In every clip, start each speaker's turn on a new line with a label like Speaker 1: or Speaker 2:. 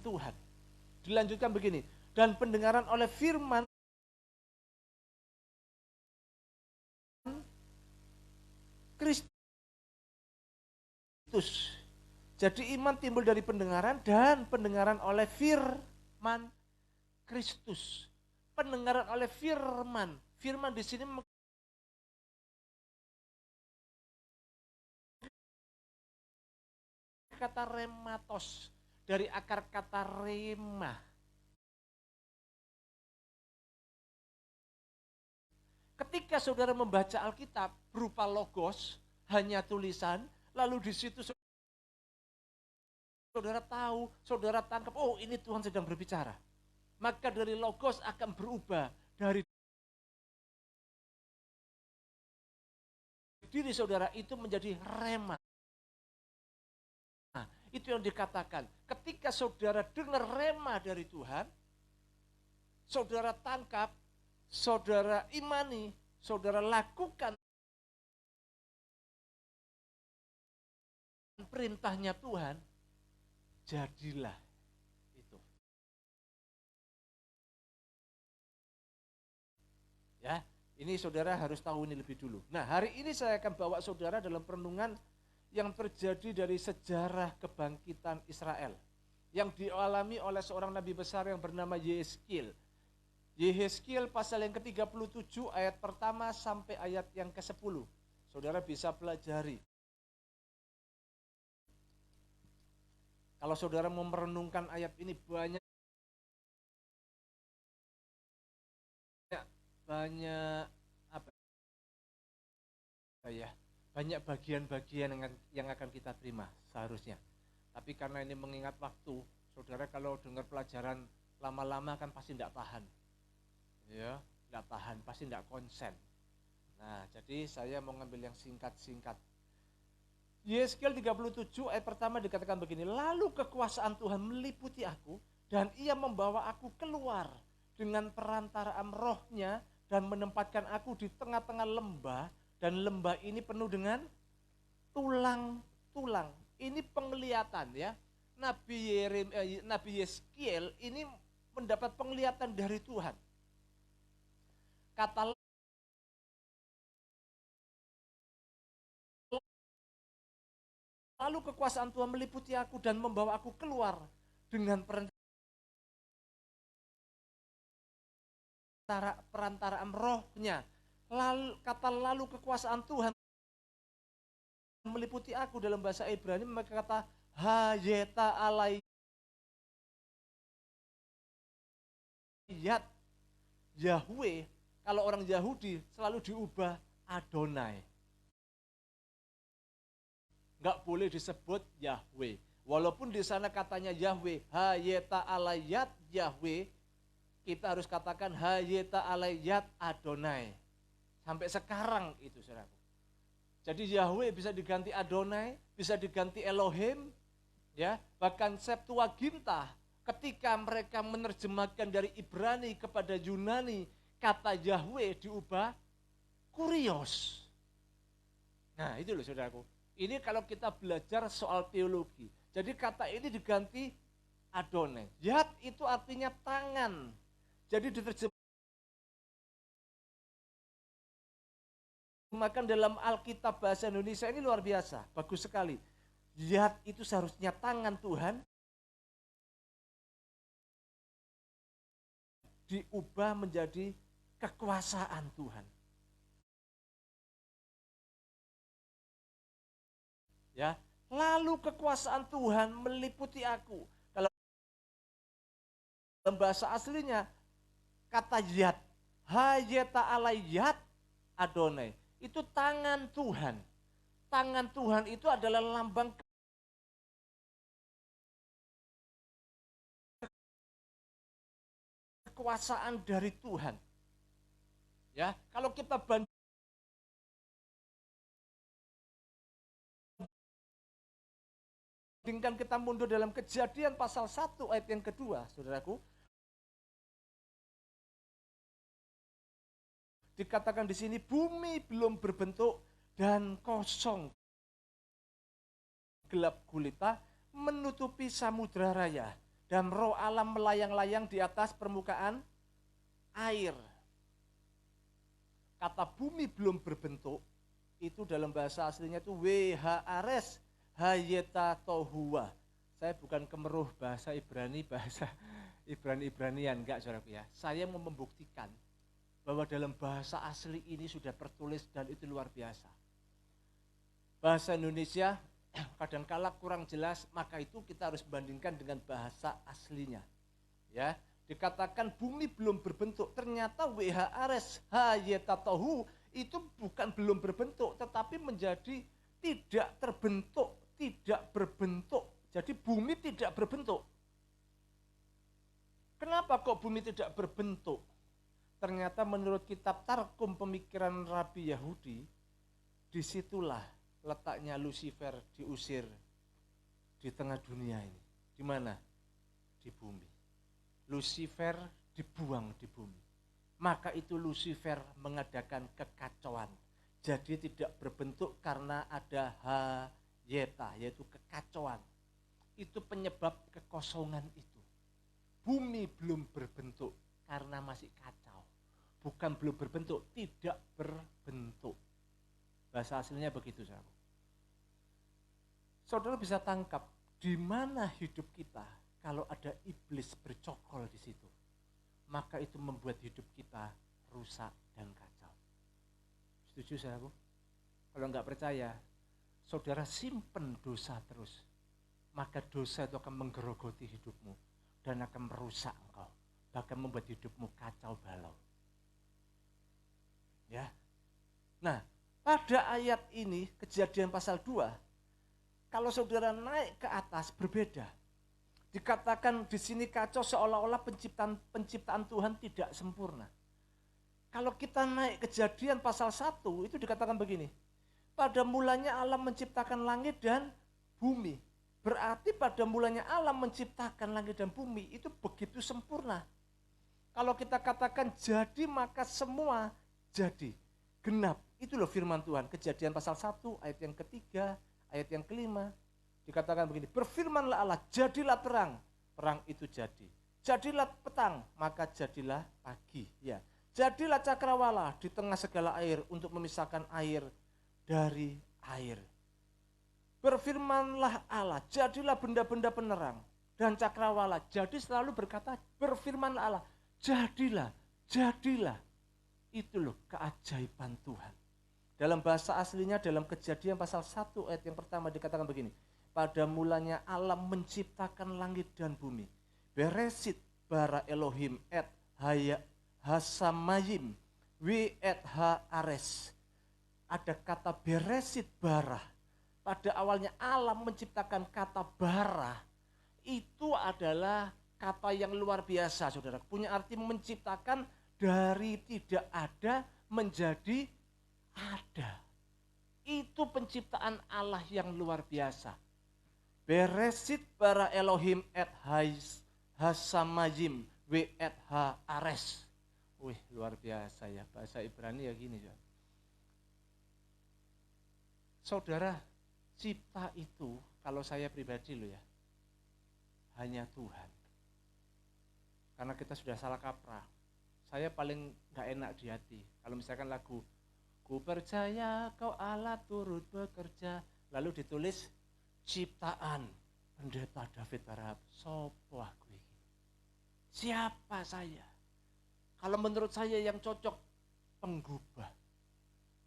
Speaker 1: Tuhan. Dilanjutkan begini, dan pendengaran oleh firman Kristus. Jadi iman timbul dari pendengaran dan pendengaran oleh firman Kristus. Pendengaran oleh firman. Firman di sini kata rematos, dari akar kata rema. Ketika saudara membaca Alkitab berupa logos, hanya tulisan, lalu di situ saudara tahu, saudara tangkap, oh ini Tuhan sedang berbicara. Maka dari logos akan berubah dari diri saudara itu menjadi rema. Nah, itu yang dikatakan, ketika saudara dengar rema dari Tuhan, saudara tangkap, saudara imani, saudara lakukan perintahnya Tuhan, jadilah itu. Ya, ini saudara harus tahu ini lebih dulu. Nah, hari ini saya akan bawa saudara dalam perenungan yang terjadi dari sejarah kebangkitan Israel yang dialami oleh seorang nabi besar yang bernama Yehezkiel. Yehezkiel pasal yang ke-37 ayat pertama sampai ayat yang ke-10. Saudara bisa pelajari. Kalau saudara mau merenungkan ayat ini banyak apa ya? Banyak bagian-bagian yang akan kita terima seharusnya. Tapi karena ini mengingat waktu, saudara kalau dengar pelajaran lama-lama kan pasti tidak tahan. Ya, tidak tahan, pasti tidak konsen. Nah, jadi saya mau ngambil yang singkat-singkat. Yehezkiel 37 ayat pertama dikatakan begini, lalu kekuasaan Tuhan meliputi aku dan ia membawa aku keluar dengan perantaraan rohnya dan menempatkan aku di tengah-tengah lembah. Dan lembah ini penuh dengan tulang-tulang. Ini penglihatan ya. Nabi Yehezkiel ini mendapat penglihatan dari Tuhan. Kata lalu kekuasaan Tuhan meliputi aku dan membawa aku keluar dengan perantaraan rohnya. Lalu kekuasaan Tuhan meliputi aku dalam bahasa Ibrani memakai kata hayeta alayat. Yahweh, kalau orang Yahudi selalu diubah Adonai. Enggak boleh disebut Yahweh. Walaupun di sana katanya Yahweh, hayeta alayat Yahweh, kita harus katakan hayeta alayat Adonai. Sampai sekarang itu saudaraku. Jadi Yahweh bisa diganti Adonai, bisa diganti Elohim, ya. Bahkan Septuaginta ketika mereka menerjemahkan dari Ibrani kepada Yunani, kata Yahweh diubah Kurios. Nah, itu loh saudaraku. Ini kalau kita belajar soal teologi. Jadi kata ini diganti Adonai. Yad itu artinya tangan. Jadi diterjemahkan dalam Alkitab bahasa Indonesia ini luar biasa, bagus sekali. Yad itu seharusnya tangan Tuhan diubah menjadi kekuasaan Tuhan. Ya, lalu kekuasaan Tuhan meliputi aku. Dalam bahasa aslinya kata yad, hayeta alayat Adonai. Itu tangan Tuhan. Tangan Tuhan itu adalah lambang kekuasaan dari Tuhan. Ya, kalau kita bandingkan, kita mundur dalam Kejadian pasal 1 ayat yang kedua, saudaraku. Dikatakan di sini bumi belum berbentuk dan kosong, gelap gulita menutupi samudra raya dan roh Allah melayang-layang di atas permukaan air. Kata bumi belum berbentuk, itu dalam bahasa aslinya itu WHARES, Hayeta Tohua. Saya bukan kemeruh bahasa Ibrani, bahasa Ibrani-Ibranian, enggak saudaraku ya. Saya mau membuktikan bahwa dalam bahasa asli ini sudah tertulis dan itu luar biasa. Bahasa Indonesia kadangkala kurang jelas, maka itu kita harus bandingkan dengan bahasa aslinya. Ya, dikatakan bumi belum berbentuk, ternyata WHARES Hayetatohu itu bukan belum berbentuk, tetapi menjadi tidak terbentuk, tidak berbentuk. Jadi bumi tidak berbentuk. Kenapa kok bumi tidak berbentuk? Ternyata menurut kitab Tarkum pemikiran Rabi Yahudi, disitulah letaknya Lucifer diusir di tengah dunia ini. Di mana? Di bumi. Lucifer dibuang di bumi. Maka itu Lucifer mengadakan kekacauan. Jadi tidak berbentuk karena ada hayeta, yaitu kekacauan. Itu penyebab kekosongan itu. Bumi belum berbentuk karena masih kacau. Bukan belum berbentuk, tidak berbentuk. Bahasa aslinya begitu, saudara. Saudara bisa tangkap di mana hidup kita kalau ada iblis bercokol di situ. Maka itu membuat hidup kita rusak dan kacau. Setuju, saudaraku? Kalau enggak percaya, saudara simpen dosa terus. Maka dosa itu akan menggerogoti hidupmu dan akan merusak engkau. Bahkan membuat hidupmu kacau balau. Ya. Nah, pada ayat ini, Kejadian pasal 2, kalau saudara naik ke atas berbeda. Dikatakan di sini kacau seolah-olah penciptaan Tuhan tidak sempurna. Kalau kita naik Kejadian pasal 1, itu dikatakan begini. Pada mulanya Allah menciptakan langit dan bumi. Berarti pada mulanya Allah menciptakan langit dan bumi itu begitu sempurna. Kalau kita katakan jadi maka semua jadi, genap. Itu loh firman Tuhan. Kejadian pasal 1 ayat yang ketiga, ayat yang kelima. Dikatakan begini, berfirmanlah Allah, jadilah terang. Terang itu jadi. Jadilah petang, maka jadilah pagi. Ya. Jadilah cakrawala di tengah segala air untuk memisahkan air dari air. Berfirmanlah Allah, jadilah benda-benda penerang dan cakrawala. Jadi selalu berkata, berfirmanlah Allah, jadilah, jadilah. Itu loh keajaiban Tuhan. Dalam bahasa aslinya dalam Kejadian pasal 1 ayat yang pertama dikatakan begini. Pada mulanya Allah menciptakan langit dan bumi. Beresit bara Elohim et hasamayim wi et haares. Ada kata beresit bara. Pada awalnya Allah menciptakan kata bara. Itu adalah kata yang luar biasa, saudara. Punya arti menciptakan dari tidak ada menjadi ada. Itu penciptaan Allah yang luar biasa. Beresit bara Elohim et hasamayim we et haares. Wih, luar biasa ya, bahasa Ibrani ya gini ya. Saudara, cipta itu kalau saya pribadi loh ya, hanya Tuhan. Karena kita sudah salah kaprah. Saya paling gak enak di hati. Kalau misalkan lagu, ku percaya kau Allah turut bekerja. Lalu ditulis ciptaan pendeta David Harahap. Sopo aku ini? Siapa saya? Kalau menurut saya yang cocok, penggubah.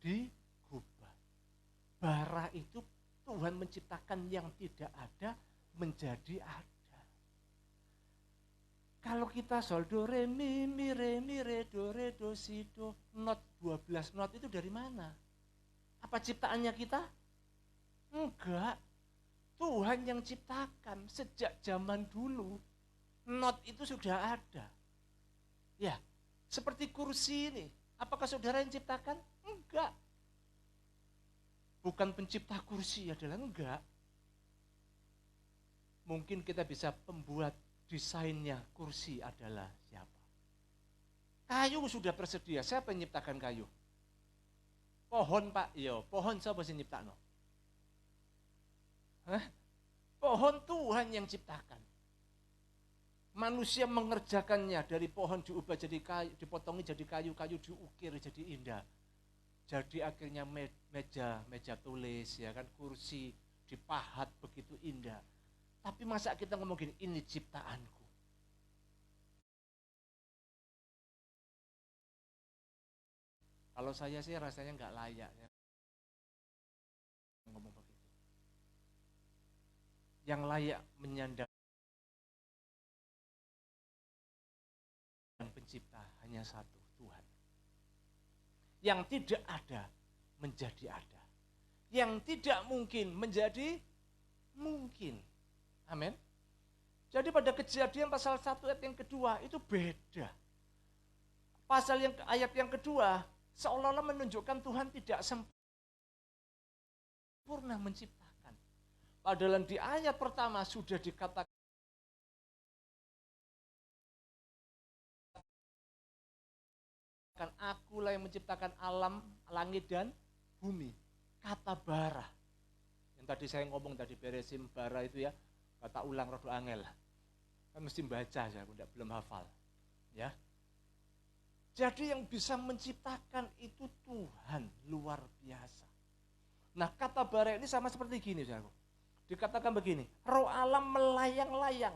Speaker 1: Digubah. Bara itu Tuhan menciptakan yang tidak ada menjadi ada. Kalau kita sol do re mi re do si do, not 12 not itu dari mana? Apa ciptaannya kita? Enggak. Tuhan yang ciptakan sejak zaman dulu. Not itu sudah ada. Ya, seperti kursi ini. Apakah saudara yang ciptakan? Enggak. Bukan pencipta kursi adalah enggak. Mungkin kita bisa membuat desainnya kursi adalah siapa? Kayu sudah tersedia. Siapa yang menciptakan kayu? Pohon, Pak. Yo, pohon siapa yang nyiptakno? Pohon Tuhan yang ciptakan. Manusia mengerjakannya, dari pohon diubah jadi kayu, dipotongi jadi kayu, kayu diukir jadi indah. Jadi akhirnya meja tulis, ya kan, kursi dipahat begitu indah. Tapi masa kita ngomong gini, ini ciptaanku. Kalau saya sih rasanya nggak layak ya, ngomong begitu. Yang layak menyandang pencipta hanya satu, Tuhan. Yang tidak ada menjadi ada. Yang tidak mungkin menjadi mungkin. Amin. Jadi pada Kejadian pasal 1 ayat yang kedua itu beda. Ayat yang kedua seolah-olah menunjukkan Tuhan tidak sempurna menciptakan. Padahal di ayat pertama sudah dikatakan akulah yang menciptakan alam, langit dan bumi. Kata bara. Yang tadi saya ngomong tadi beresim bara itu ya, kata ulang rodo angel. Kan mesti baca saya, belum hafal. Ya. Jadi yang bisa menciptakan itu Tuhan, luar biasa. Nah, kata bara ini sama seperti gini, saudaraku. Dikatakan begini, roh alam melayang-layang.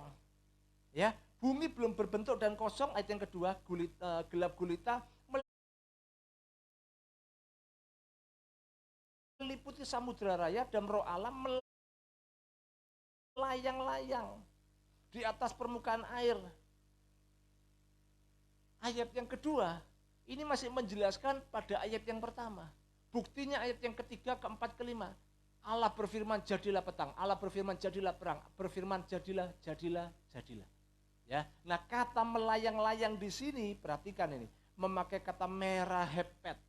Speaker 1: Ya, bumi belum berbentuk dan kosong, ayat yang kedua, gelap gulita meliputi samudra raya dan roh alam melayang-layang di atas permukaan air. Ayat yang kedua, ini masih menjelaskan pada ayat yang pertama. Buktinya ayat yang ketiga, keempat, kelima. Allah berfirman jadilah petang, Allah berfirman jadilah perang, berfirman jadilah. Ya, nah kata melayang-layang di sini, perhatikan ini, memakai kata merah hepet.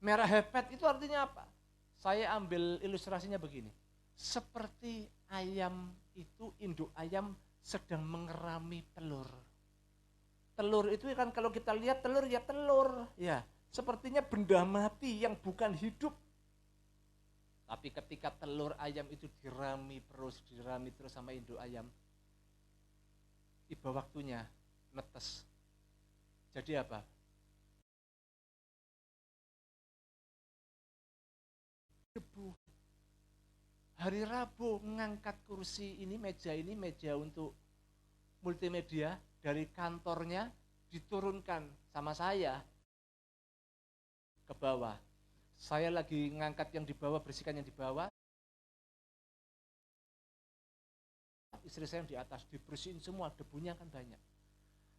Speaker 1: Merah hepet itu artinya apa? Saya ambil ilustrasinya begini. Seperti ayam itu, induk ayam sedang mengerami telur. Telur itu kan kalau kita lihat telur ya telur, ya. Sepertinya benda mati yang bukan hidup. Tapi ketika telur ayam itu dirami terus sama induk ayam, tiba waktunya netes. Jadi apa? Debu. Hari Rabu mengangkat kursi ini, meja untuk multimedia dari kantornya diturunkan sama saya ke bawah. Saya lagi ngangkat yang di bawah, bersihkan yang di bawah. Istri saya yang di atas, dibersihin semua, debunya kan banyak.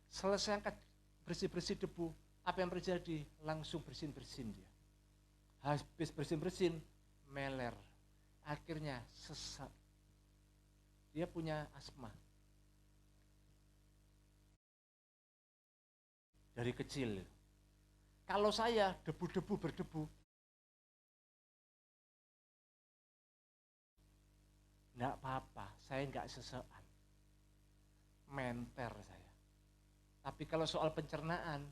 Speaker 1: Selesai angkat bersih-bersih debu, apa yang terjadi? Langsung bersin-bersin dia. Habis bersin-bersin, meler. Akhirnya sesak. Dia punya asma. Dari kecil. Kalau saya debu-debu berdebu, enggak apa-apa, saya enggak sesekan. Menter saya. Tapi kalau soal pencernaan,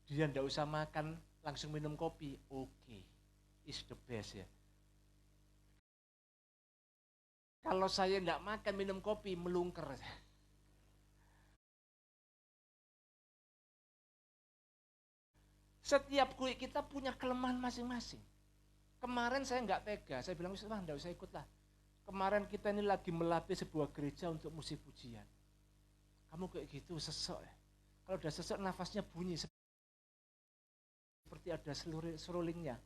Speaker 1: dia enggak usah makan, langsung minum kopi, oke. Is the best ya. Kalau saya enggak makan minum kopi, melungker. Setiap kulit kita punya kelemahan masing-masing. Kemarin saya enggak tega, saya bilang, enggak usah ikut lah. Kemarin kita ini lagi melatih sebuah gereja untuk musik pujian. Kamu kayak gitu sesek ya. Kalau udah sesek nafasnya bunyi seperti ada serulingnya.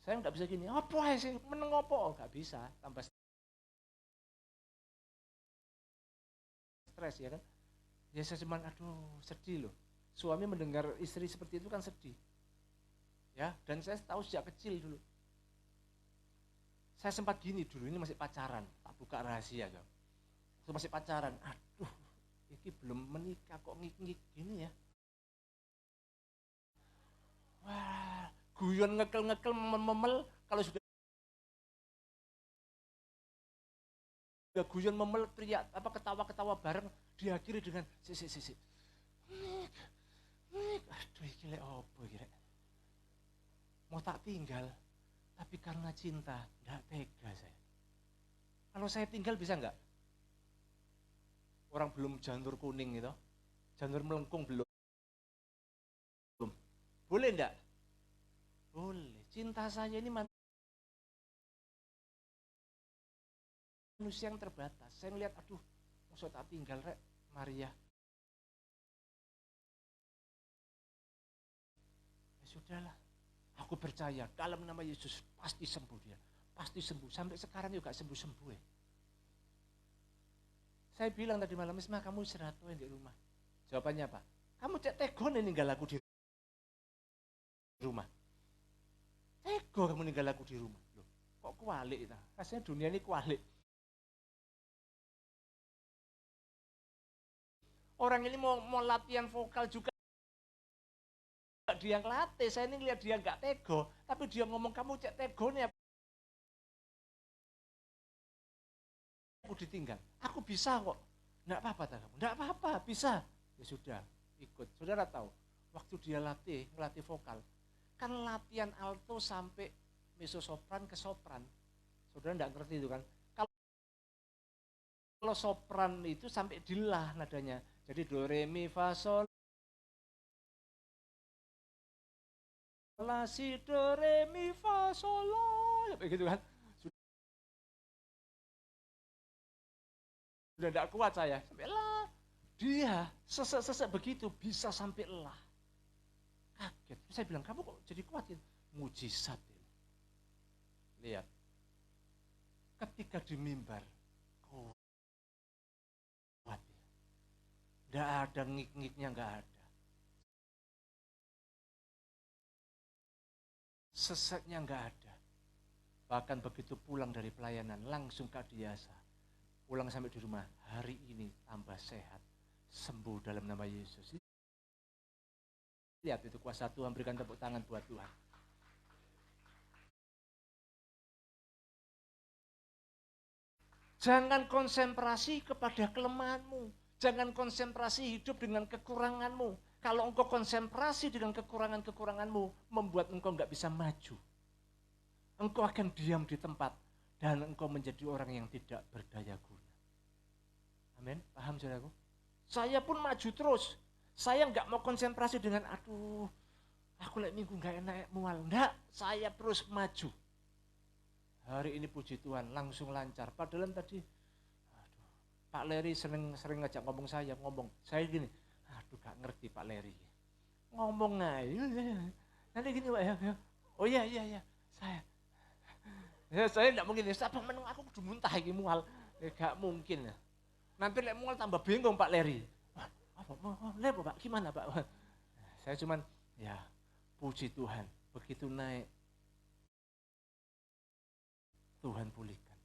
Speaker 1: Saya nggak bisa gini, apa sih meneng apa? Nggak bisa, tambah stres ya kan. Ya saya cuman aduh sedih loh. Suami mendengar istri seperti itu kan sedih. Ya, dan saya tahu sejak kecil dulu. Saya sempat gini dulu, ini masih pacaran, tak buka rahasia kan. Masih pacaran, aduh, ini belum menikah kok ngik-ngik gini ya. Wah, guyon ngekel-ngekel memel kalau sudah guyon memel teriak apa ketawa-ketawa bareng diakhiri dengan si. Aduh, iki lek opo iki rek. Mau tak tinggal, tapi karena cinta, enggak tega saya. Kalau saya tinggal bisa enggak? Orang belum janur kuning itu, janur melengkung belum. Boleh enggak? Boleh. Cinta saya ini manusia yang terbatas. Saya ngeliat, aduh, maksud tak tinggal rek, Maria. Ya sudahlah, aku percaya dalam nama Yesus pasti sembuh dia. Pasti sembuh, sampai sekarang juga sembuh-sembuh ya. Saya bilang tadi malam, Isma kamu istirahat di rumah. Jawabannya apa? Kamu cek tegon ninggal aku di rumah. Tego kamu ninggal aku di rumah. Loh, kok kualik itu? Rasanya dunia ini kualik. Orang ini mau latihan vokal juga dia ngelatih. Saya ini lihat dia nggak tego, tapi dia ngomong kamu cek tegonya. Aku ditinggal. Aku bisa kok. Enggak apa-apa kamu. Enggak apa-apa, bisa. Ya sudah, ikut. Saudara tahu, waktu dia ngelatih vokal, kan latihan alto sampai mezzo-sopran ke sopran. Saudara enggak ngerti itu kan. Kalau sopran itu sampai di la nadanya. Jadi do re mi fa sol la si do re mi fa sol la, begitu kan. Sudah enggak kuat saya, sampai la. Dia sesek begitu bisa sampai lah. Kaget. Saya bilang, kamu kok jadi kuat ya? Mujizat. Lihat. Ketika di mimbar, kuat. Enggak ada ngik-ngiknya, enggak ada. Seseknya enggak ada. Bahkan begitu pulang dari pelayanan, langsung kadiasa. Pulang sampai di rumah, hari ini tambah sehat. Sembuh dalam nama Yesus. Lihat itu kuasa Tuhan, berikan tepuk tangan buat Tuhan. Jangan konsentrasi kepada kelemahanmu. Jangan konsentrasi hidup dengan kekuranganmu. Kalau engkau konsentrasi dengan kekurangan-kekuranganmu, membuat engkau nggak bisa maju. Engkau akan diam di tempat dan engkau menjadi orang yang tidak berdaya guna. Amin, paham saudaraku? Saya pun maju terus. Saya nggak mau konsentrasi dengan aduh, aku lek minggu nggak enak mual. Enggak, saya terus maju. Hari ini puji Tuhan langsung lancar. Padahal tadi, aduh, Pak Leri sering ngajak ngomong saya gini, aduh gak ngerti Pak Leri. Ngomong aja, nanti gini Pak ya. Oh iya, saya enggak mungkin, siapa menung aku kudu muntah iki mual. Gak mungkin. Nanti lek mual tambah bingung Pak Leri. Apa Pak, gimana Pak? Saya cuman, ya puji Tuhan, begitu naik, Tuhan pulihkan.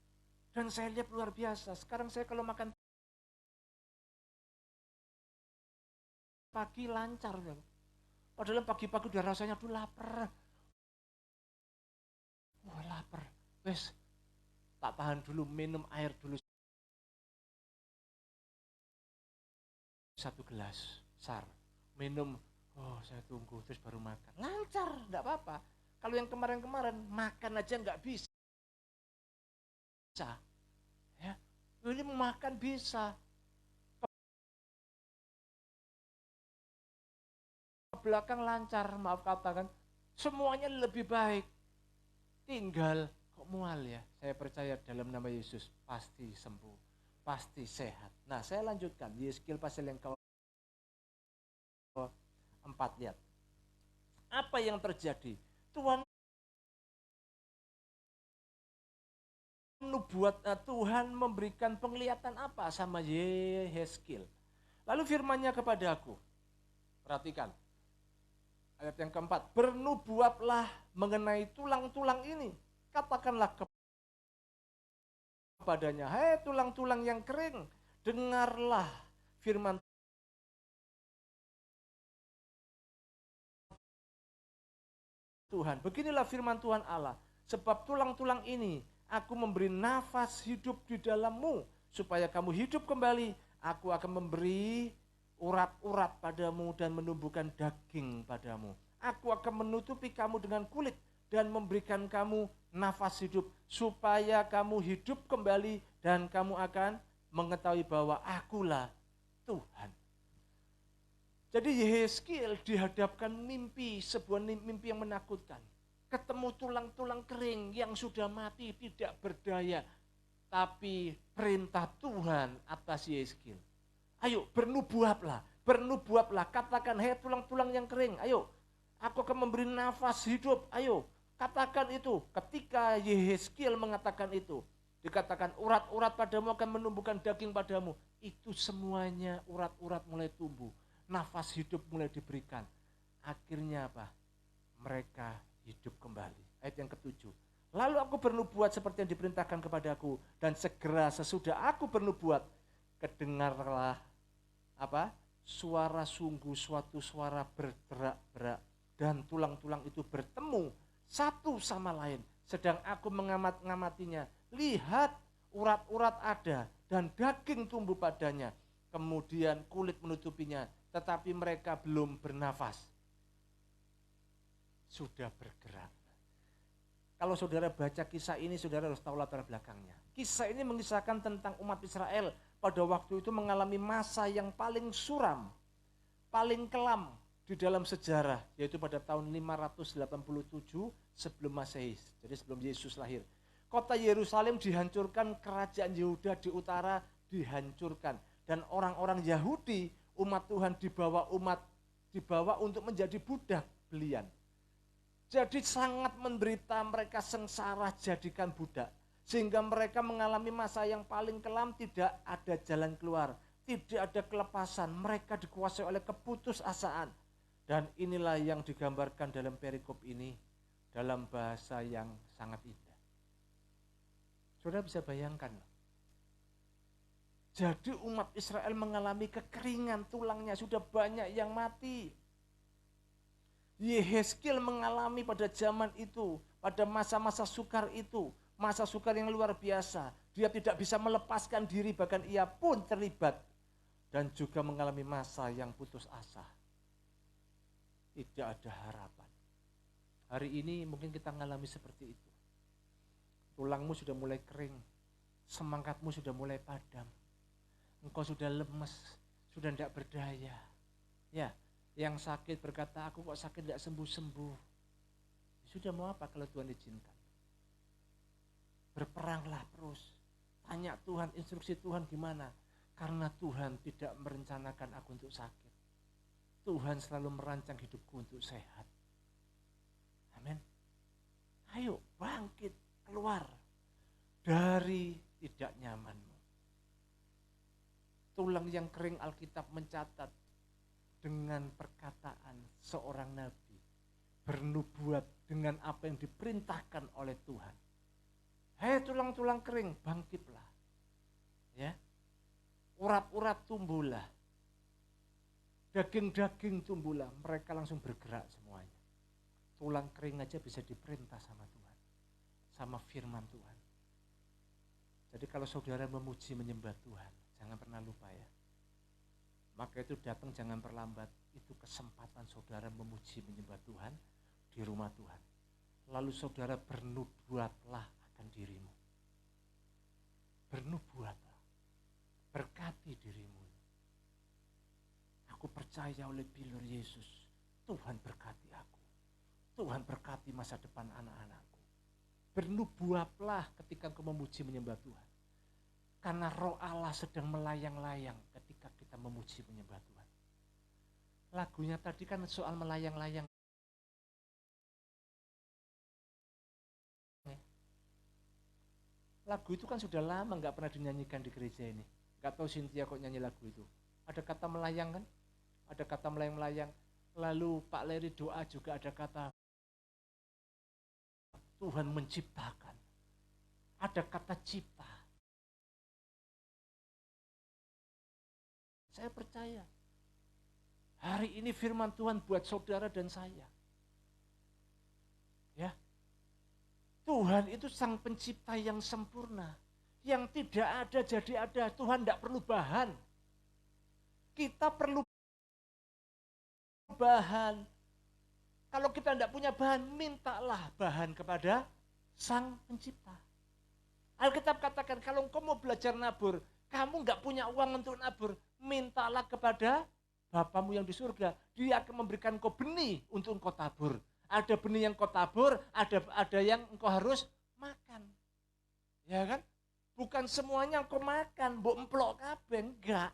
Speaker 1: Dan saya lihat luar biasa, sekarang saya kalau makan pagi lancar. Padahal pagi-pagi udah rasanya tuh lapar. Wah lapar, wes tak tahan dulu, minum air dulu 1 gelas, sar, minum, oh saya tunggu terus baru makan, lancar, enggak apa-apa. Kalau yang kemarin-kemarin makan aja enggak bisa, ya, ini makan bisa, ke belakang lancar, maaf katakan, semuanya lebih baik. Tinggal kok mual ya, saya percaya dalam nama Yesus pasti sembuh, pasti sehat. Nah saya lanjutkan, Yeskiel pasal yang ke-4, lihat. Apa yang terjadi? Tuhan memberikan penglihatan apa sama Yeskiel. Lalu firman-Nya kepada aku, perhatikan, ayat yang ke-4, bernubuatlah mengenai tulang-tulang ini, katakanlah kepadanya, hai tulang-tulang yang kering, dengarlah firman Tuhan. Beginilah firman Tuhan Allah, sebab tulang-tulang ini aku memberi nafas hidup di dalammu, supaya kamu hidup kembali. Aku akan memberi urat-urat padamu dan menumbuhkan daging padamu. Aku akan menutupi kamu dengan kulit dan memberikan kamu nafas hidup, supaya kamu hidup kembali dan kamu akan mengetahui bahwa akulah Tuhan. Jadi Yehezkiel dihadapkan mimpi, sebuah mimpi yang menakutkan. Ketemu tulang-tulang kering yang sudah mati, tidak berdaya. Tapi perintah Tuhan atas Yehezkiel. Ayo bernubuatlah, katakan, hei tulang-tulang yang kering, ayo. Aku akan memberi nafas hidup, ayo. Katakan itu. Ketika Yehezkiel mengatakan itu, dikatakan urat-urat padamu akan menumbuhkan daging padamu. Itu semuanya urat-urat mulai tumbuh. Nafas hidup mulai diberikan. Akhirnya apa? Mereka hidup kembali. Ayat yang ke-7. Lalu aku bernubuat seperti yang diperintahkan kepadaku. Dan segera sesudah aku bernubuat, kedengarlah apa? Suara sungguh, suatu suara berderak-derak. Dan tulang-tulang itu bertemu satu sama lain. Sedang aku mengamatinya. Lihat, urat-urat ada dan daging tumbuh padanya. Kemudian kulit menutupinya, tetapi mereka belum bernafas. Sudah bergerak. Kalau saudara baca kisah ini, saudara harus tahu latar belakangnya. Kisah ini mengisahkan tentang umat Israel pada waktu itu mengalami masa yang paling suram, paling kelam di dalam sejarah, yaitu pada tahun 587 sebelum Masehi, jadi sebelum Yesus lahir. Kota Yerusalem dihancurkan, kerajaan Yehuda di utara dihancurkan. Dan orang-orang Yahudi, umat Tuhan dibawa untuk menjadi budak belian. Jadi sangat menderita, mereka sengsara jadikan budak. Sehingga mereka mengalami masa yang paling kelam, tidak ada jalan keluar. Tidak ada kelepasan, mereka dikuasai oleh keputusasaan. Dan inilah yang digambarkan dalam perikop ini, dalam bahasa yang sangat indah. Saudara bisa bayangkan, jadi umat Israel mengalami kekeringan, tulangnya sudah banyak yang mati. Yehezkiel mengalami pada zaman itu, pada masa-masa sukar itu, masa sukar yang luar biasa. Dia tidak bisa melepaskan diri, bahkan ia pun terlibat. Dan juga mengalami masa yang putus asa. Tidak ada harapan. Hari ini mungkin kita mengalami seperti itu. Tulangmu sudah mulai kering, semangatmu sudah mulai padam. Engkau sudah lemes, sudah tidak berdaya. Ya, yang sakit berkata, aku kok sakit tidak sembuh-sembuh. Sudah mau apa kalau Tuhan izinkan? Berperanglah terus. Tanya Tuhan, instruksi Tuhan gimana? Karena Tuhan tidak merencanakan aku untuk sakit. Tuhan selalu merancang hidupku untuk sehat. Amin. Ayo bangkit, keluar dari tidak nyamanmu. Tulang yang kering, Alkitab mencatat dengan perkataan seorang nabi bernubuat dengan apa yang diperintahkan oleh Tuhan. Hei tulang-tulang kering, bangkitlah. Ya. Urat-urat tumbuhlah. Daging-daging tumbuhlah. Mereka langsung bergerak semuanya. Tulang kering aja bisa diperintah sama Tuhan. Sama firman Tuhan. Jadi kalau saudara memuji menyembah Tuhan, jangan pernah lupa ya. Maka itu datang jangan terlambat. Itu kesempatan saudara memuji menyembah Tuhan di rumah Tuhan. Lalu saudara bernubuatlah akan dirimu. Bernubuatlah. Berkati dirimu. Aku percaya oleh bilur Yesus, Tuhan berkati aku. Tuhan berkati masa depan anak-anakku. Bernubuatlah ketika kau memuji menyembah Tuhan. Karena roh Allah sedang melayang-layang ketika kita memuji menyembah Tuhan. Lagunya tadi kan soal melayang-layang. Lagu itu kan sudah lama gak pernah dinyanyikan di gereja ini. Gak tahu Cynthia kok nyanyi lagu itu. Ada kata melayang kan? Ada kata melayang-layang. Lalu Pak Leri doa juga ada kata Tuhan menciptakan. Ada kata cipta. Saya percaya. Hari ini firman Tuhan buat saudara dan saya. Ya. Tuhan itu sang pencipta yang sempurna. Yang tidak ada jadi ada. Tuhan tidak perlu bahan. Kita perlu bahan. Kalau kita tidak punya bahan, mintalah bahan kepada Sang Pencipta. Alkitab katakan kalau engkau mau belajar nabur, kamu nggak punya uang untuk nabur, mintalah kepada Bapamu yang di surga. Dia akan memberikan engkau benih untuk engkau tabur. Ada benih yang engkau tabur, ada yang engkau harus makan. Ya kan? Bukan semuanya engkau makan, mbok emplok kabeh, enggak.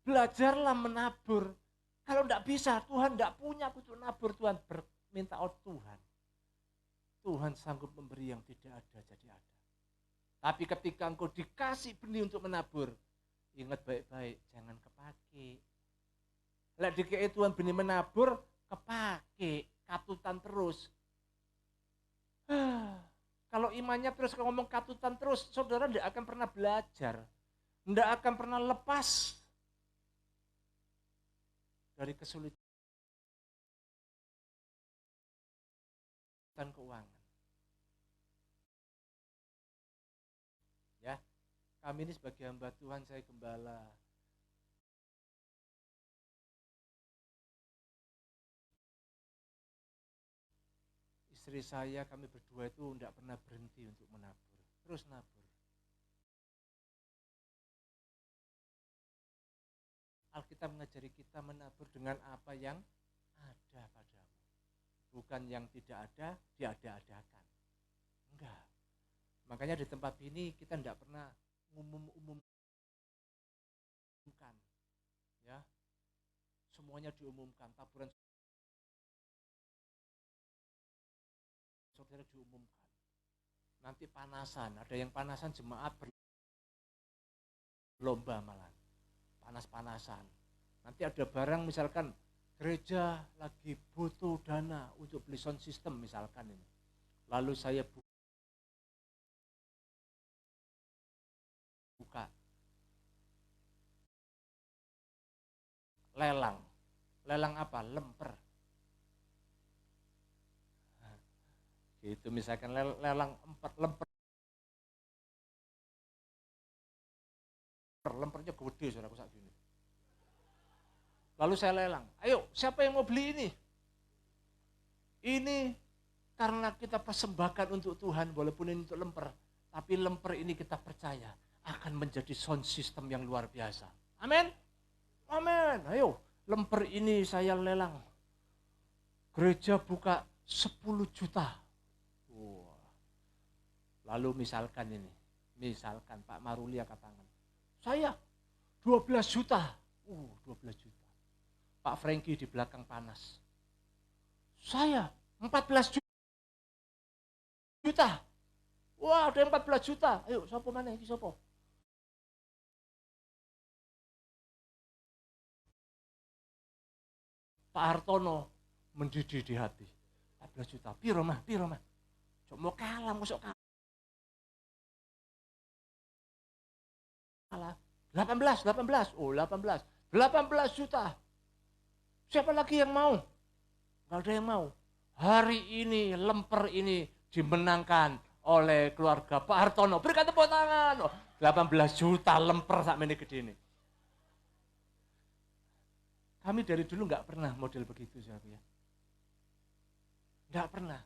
Speaker 1: Belajarlah menabur. Kalau enggak bisa, Tuhan enggak punya untuk nabur, Tuhan minta out Tuhan. Tuhan sanggup memberi yang tidak ada jadi ada. Tapi ketika engkau dikasih benih untuk menabur, ingat baik-baik, jangan kepake. Lek dikei Tuhan benih menabur, kepake, katutan terus. Kalau imannya terus ngomong katutan terus, saudara tidak akan pernah belajar. Tidak akan pernah lepas dari kesulitan keuangan. Ya, kami ini sebagai hamba Tuhan, saya gembala. Istri saya, kami berdua itu tidak pernah berhenti untuk menabur. Terus nabur. Alkitab mengajari kita menabur dengan apa yang ada padamu. Bukan yang tidak ada, diada-adakan. Enggak. Makanya di tempat ini kita tidak pernah umumkan. Ya. Semuanya diumumkan, taburan saudara diumumkan. Nanti panasan, ada yang panasan jemaat berlomba malah. Panas-panasan. Nanti ada barang misalkan gereja lagi butuh dana untuk beli sound system misalkan ini. Lalu saya buka lelang. Lelang apa? Lemper. Itu misalkan lelang lemper. Lempernya gede saudaraku saat ini. Lalu saya lelang, ayo siapa yang mau beli ini? Ini karena kita persembahkan untuk Tuhan, walaupun ini untuk lemper. Tapi lemper ini kita percaya akan menjadi sound system yang luar biasa. Amin? Amin. Ayo, lemper ini saya lelang. Gereja buka 10 juta. Wow. Lalu misalkan ini, misalkan Pak Maruli angkat tangan. Saya 12 juta. 12 juta. Pak Franky di belakang panas. Saya 14 juta. Wah, ada 14 juta. Ayo, sopo mana ini sopo? Pak Hartono mendidih di hati. 14 juta. Piro mah? Cuma mau kalah, masuk kalah. 18. 18 juta. Siapa lagi yang mau? Gak ada yang mau. Hari ini lemper ini dimenangkan oleh keluarga Pak Hartono. Berikan tepuk tangan. 18 juta lemper sak meneh gede ini. Kami dari dulu nggak pernah model begitu, saudara ya. Nggak pernah.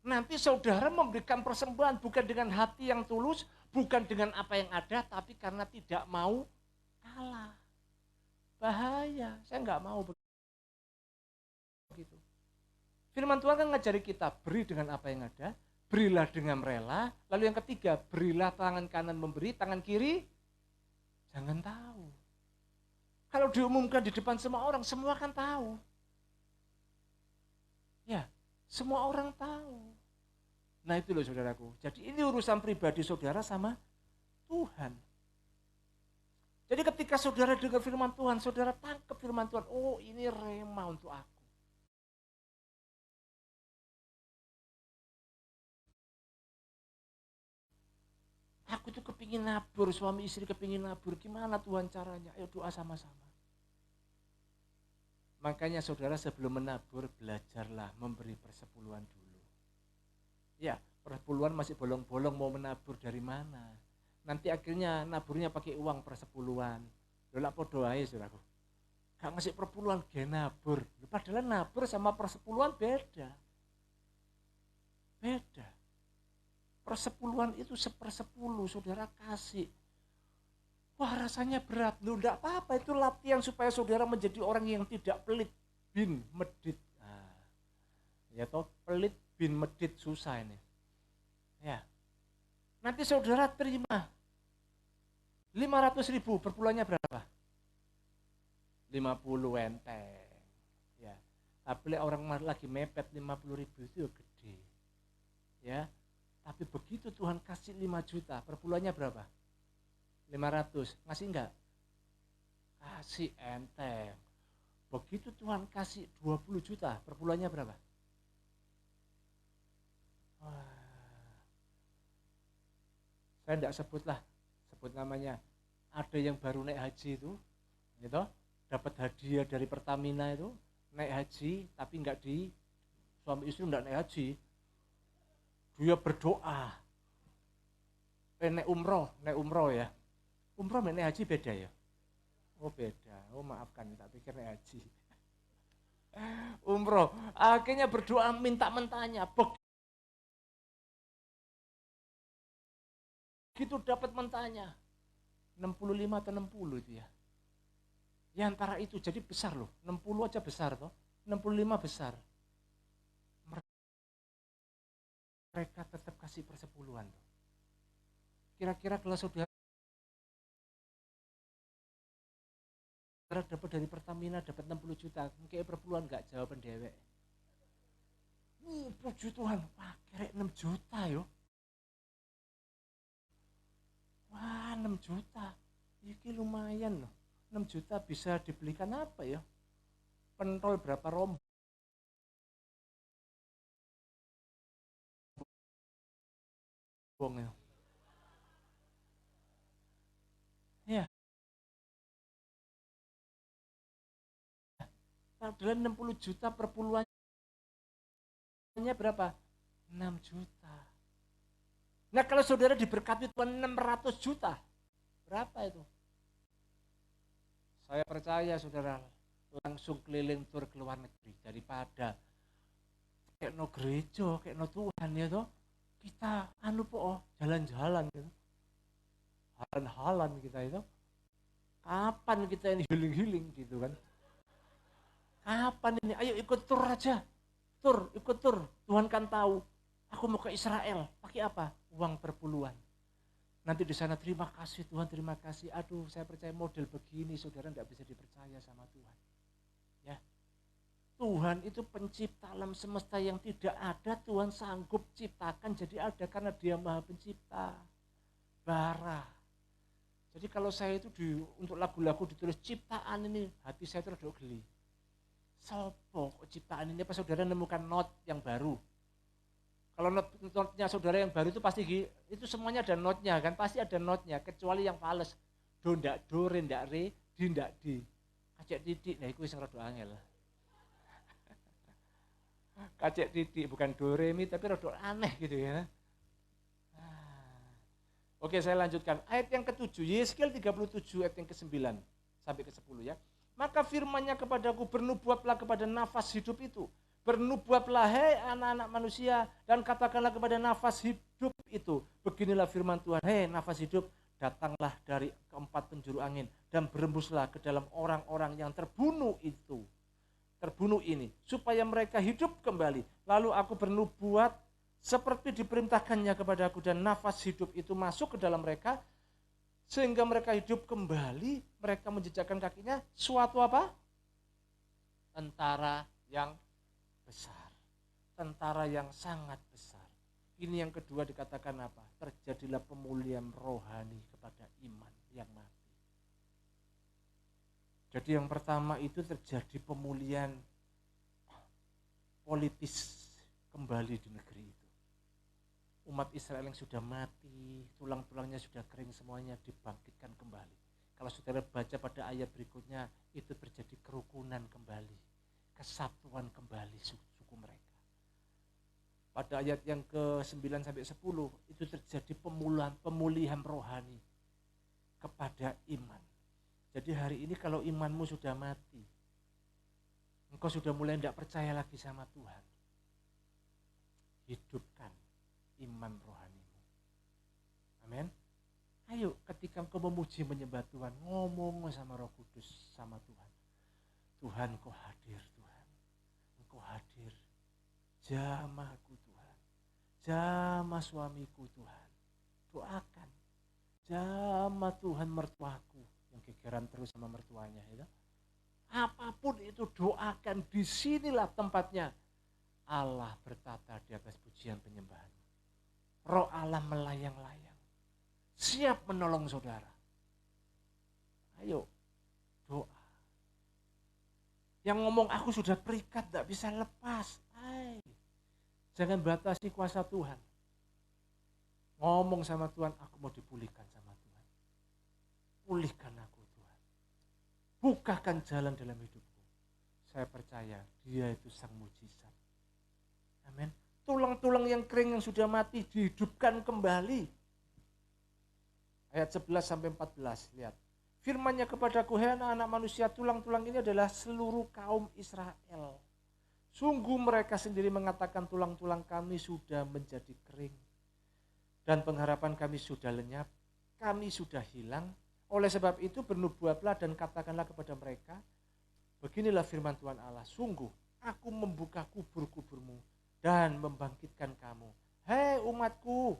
Speaker 1: Nanti saudara memberikan persembahan bukan dengan hati yang tulus, bukan dengan apa yang ada, tapi karena tidak mau kalah. Bahaya, saya nggak mau begitu. Firman Tuhan kan ngajari kita, beri dengan apa yang ada, berilah dengan rela. Lalu yang ketiga, berilah tangan kanan memberi, tangan kiri jangan tahu. Kalau diumumkan di depan semua orang, semua kan tahu. Ya, semua orang tahu. Nah itu loh saudaraku. Jadi ini urusan pribadi saudara sama Tuhan. Jadi ketika saudara dengar firman Tuhan, saudara tangkap firman Tuhan. Oh ini rema untuk aku. Aku tuh kepingin nabur, suami istri kepingin nabur. Gimana Tuhan caranya? Ayo doa sama-sama. Makanya saudara sebelum menabur, belajarlah memberi persepuluhan dulu. Ya, persepuluhan masih bolong-bolong mau menabur dari mana? Nanti akhirnya naburnya pakai uang persepuluhan. Lola podo ae saudaraku. Gak ngasih perpuluhan, gak nabur. Padahal nabur sama persepuluhan beda. Beda. Persepuluhan itu 1/10, saudara kasih. Wah rasanya berat, loh enggak apa-apa, itu latihan supaya saudara menjadi orang yang tidak pelit bin medit. Nah, ya toh, pelit bin medit susah ini. Ya. Nanti saudara terima 500.000, per bulannya berapa? 50 enteng. Ya. Tapi orang lagi mepet 50.000 itu gede. Ya. Tapi begitu Tuhan kasih 5 juta, per bulannya berapa? 500, ngasih enggak? Kasih enteng. Begitu Tuhan kasih 20 juta, per bulannya berapa? Wah. Saya enggak sebut namanya. Ada yang baru naik haji itu, gitu, dapat hadiah dari Pertamina itu, naik haji, tapi enggak suami istri enggak naik haji. Dia berdoa. Naik umroh ya. Umroh naik haji beda ya? Oh beda, oh maafkan, tak pikir naik haji. Umroh, akhirnya berdoa minta mentanya. Begitu dapat mentanya, 65 atau 60 itu ya. Ya antara itu, jadi besar loh, 60 aja besar toh, 65 besar. Mereka tetap kasih persepuluhan tuh. Kira-kira kalau saudara dapat dari Pertamina dapat 60 juta, mungkin perpuluhan enggak, jawaban dewek. Puji Tuhan, wah kira 6 juta yo. Wah 6 juta, ini lumayan loh. 6 juta bisa dibelikan apa ya? Pentol berapa rombong ya? Ya. Padahal 60 juta perpuluhannya berapa? 6 juta. Nah kalau saudara diberkati Tuhan 600 juta, berapa itu? Saya percaya saudara langsung keliling tur ke luar negeri daripada kayak no gereja, kayak no Tuhan ya toh. Kita jalan-jalan gitu. Halan-halan kita itu. Kapan kita ini healing-healing gitu kan? Kapan ini? Ayo ikut tur aja. Ikut tur. Tuhan kan tahu. Aku mau ke Israel. Pakai apa? Uang perpuluhan. Nanti di sana terima kasih Tuhan, terima kasih. Aduh, saya percaya model begini, saudara tidak bisa dipercaya sama Tuhan. Ya, Tuhan itu pencipta alam semesta yang tidak ada, Tuhan sanggup ciptakan jadi ada karena Dia Maha Pencipta. Bara. Jadi kalau saya itu untuk lagu-lagu ditulis ciptaan ini, hati saya terus geli. Sopo ciptaan ini, apa saudara nemukan not yang baru? Kalau notnya saudara yang baru itu pasti itu semuanya ada notnya kan, pasti ada notnya kecuali yang fales. Do ndak do, re ndak re, di ndak di. Kacek titik, nah itu wis rada angel. Kacek titik bukan do re mi tapi rada aneh gitu ya. Oke, saya lanjutkan. Ayat yang ke-7, Yeskiel 37 ayat yang ke-9 sampai ke-10 ya. Maka firman-Nya kepadaku, bernubuatlah kepada nafas hidup itu. Bernubuatlah hei anak-anak manusia dan katakanlah kepada nafas hidup itu. Beginilah firman Tuhan, hei nafas hidup, datanglah dari keempat penjuru angin dan berembuslah ke dalam orang-orang yang terbunuh itu. Terbunuh ini, supaya mereka hidup kembali. Lalu aku bernubuat seperti diperintahkannya kepadaku dan nafas hidup itu masuk ke dalam mereka sehingga mereka hidup kembali. Mereka menjejakkan kakinya suatu apa? Tentara yang besar, tentara yang sangat besar. Ini yang kedua dikatakan apa? Terjadilah pemulihan rohani kepada iman yang mati. Jadi yang pertama itu terjadi pemulihan politis kembali di negeri itu. Umat Israel yang sudah mati, tulang-tulangnya sudah kering semuanya dibangkitkan kembali. Kalau saudara baca pada ayat berikutnya, itu terjadi kerukunan kembali, kesatuan kembali suku mereka. Pada ayat yang ke-9 sampai 10 itu terjadi pemulihan rohani kepada iman. Jadi hari ini kalau imanmu sudah mati, engkau sudah mulai tidak percaya lagi sama Tuhan. Hidupkan iman rohanimu. Amin. Ayo ketika engkau memuji menyembah Tuhan, ngomong sama Roh Kudus, sama Tuhan. Tuhan engkau hadir Tuhan. Engkau hadir. Jamahku Tuhan. Jamah suamiku Tuhan. Doakan. Jamah Tuhan mertuaku. Yang gegeran terus sama mertuanya. Ya. Apapun itu doakan, disinilah tempatnya. Allah bertata di atas pujian penyembahan. Roh Allah melayang-layang. Siap menolong saudara. Ayo, doa. Yang ngomong aku sudah terikat, tidak bisa lepas. Jangan batasi kuasa Tuhan. Ngomong sama Tuhan, aku mau dipulihkan sama Tuhan. Pulihkan aku Tuhan. Bukakan jalan dalam hidupku. Saya percaya dia itu sang mujizat. Amin. Tulang-tulang yang kering yang sudah mati dihidupkan kembali. Ayat 11 sampai 14, lihat. Firman-Nya kepadaku, hai anak manusia, tulang-tulang ini adalah seluruh kaum Israel. Sungguh mereka sendiri mengatakan tulang-tulang kami sudah menjadi kering. Dan pengharapan kami sudah lenyap, kami sudah hilang. Oleh sebab itu bernubuatlah dan katakanlah kepada mereka, beginilah firman Tuhan Allah, sungguh aku membuka kubur-kuburmu dan membangkitkan kamu. Hei umatku,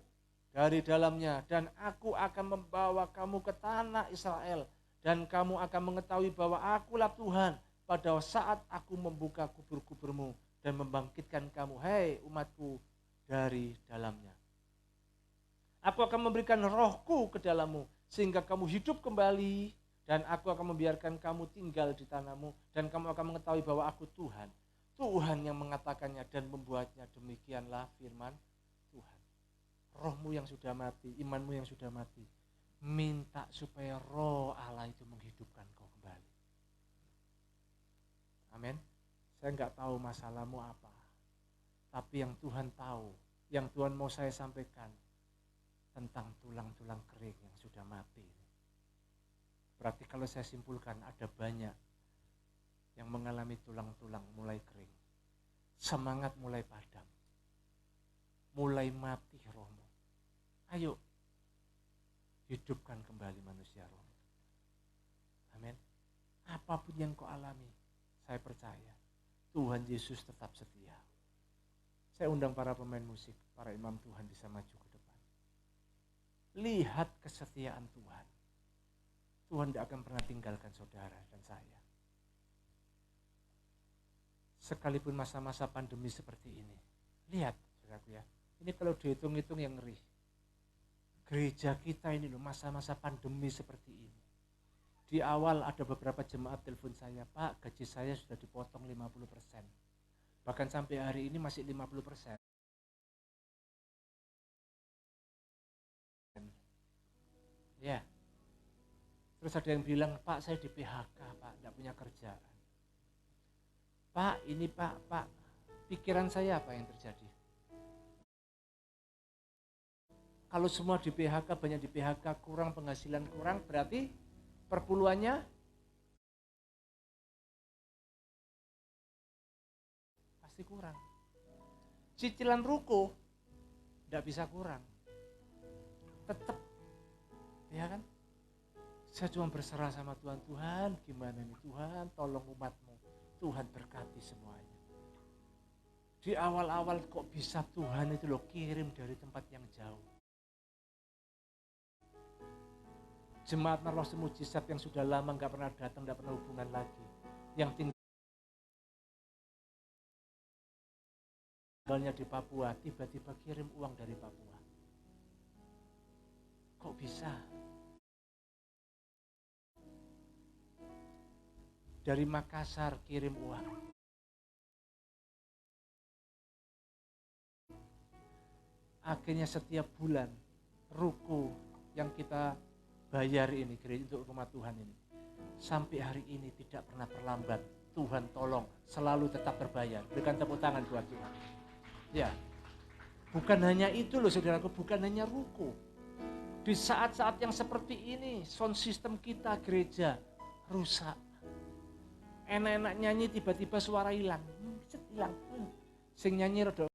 Speaker 1: dari dalamnya, dan aku akan membawa kamu ke tanah Israel, dan kamu akan mengetahui bahwa akulah Tuhan pada saat aku membuka kubur-kuburmu dan membangkitkan kamu, hei umatku, dari dalamnya. Aku akan memberikan rohku ke dalammu, sehingga kamu hidup kembali, dan aku akan membiarkan kamu tinggal di tanahmu, dan kamu akan mengetahui bahwa aku Tuhan. Tuhan yang mengatakannya dan membuatnya, demikianlah firman Tuhan. Rohmu yang sudah mati, imanmu yang sudah mati, minta supaya roh Allah itu menghidupkan kau kembali. Amin. Saya enggak tahu masalahmu apa, tapi yang Tuhan tahu, yang Tuhan mau saya sampaikan tentang tulang-tulang kering yang sudah mati. Berarti kalau saya simpulkan ada banyak yang mengalami tulang-tulang mulai kering, semangat mulai padam, mulai mati rohmu. Ayo, hidupkan kembali manusia roh. Amin. Apapun yang kau alami, saya percaya Tuhan Yesus tetap setia. Saya undang para pemain musik, para imam Tuhan bisa maju ke depan. Lihat kesetiaan Tuhan. Tuhan tidak akan pernah tinggalkan saudara dan saya. Sekalipun masa-masa pandemi seperti ini. Lihat, saudaraku ya. Ini kalau dihitung-hitung yang ngeri. Gereja kita ini loh, masa-masa pandemi seperti ini. Di awal ada beberapa jemaat telepon saya, Pak, gaji saya sudah dipotong 50%. Bahkan sampai hari ini masih 50%. Ya. Terus ada yang bilang, Pak, saya di PHK, Pak, tidak punya kerjaan. Pak, ini Pak, pikiran saya apa yang terjadi? Kalau semua di PHK, banyak di PHK, kurang penghasilan kurang, berarti perpuluhannya pasti kurang. Cicilan ruko tidak bisa kurang. Tetap, ya kan? Saya cuma berserah sama Tuhan, Tuhan gimana nih Tuhan, tolong umatmu, Tuhan berkati semuanya. Di awal-awal kok bisa Tuhan itu loh kirim dari tempat yang jauh. Jemaat Narwas Mujizat yang sudah lama gak pernah datang, gak pernah hubungan lagi. Yang tinggalnya di Papua, tiba-tiba kirim uang dari Papua. Kok bisa? Dari Makassar kirim uang. Akhirnya setiap bulan ruko yang kita bayar ini untuk rumah Tuhan ini sampai hari ini tidak pernah terlambat. Tuhan tolong selalu tetap berbayar. Berikan tepuk tangan buat Tuhan. Ya, bukan hanya itu loh saudaraku, bukan hanya ruko. Di saat-saat yang seperti ini, sound system kita gereja rusak. Enak-enak nyanyi tiba-tiba suara hilang. Hilang. Sing nyanyi rada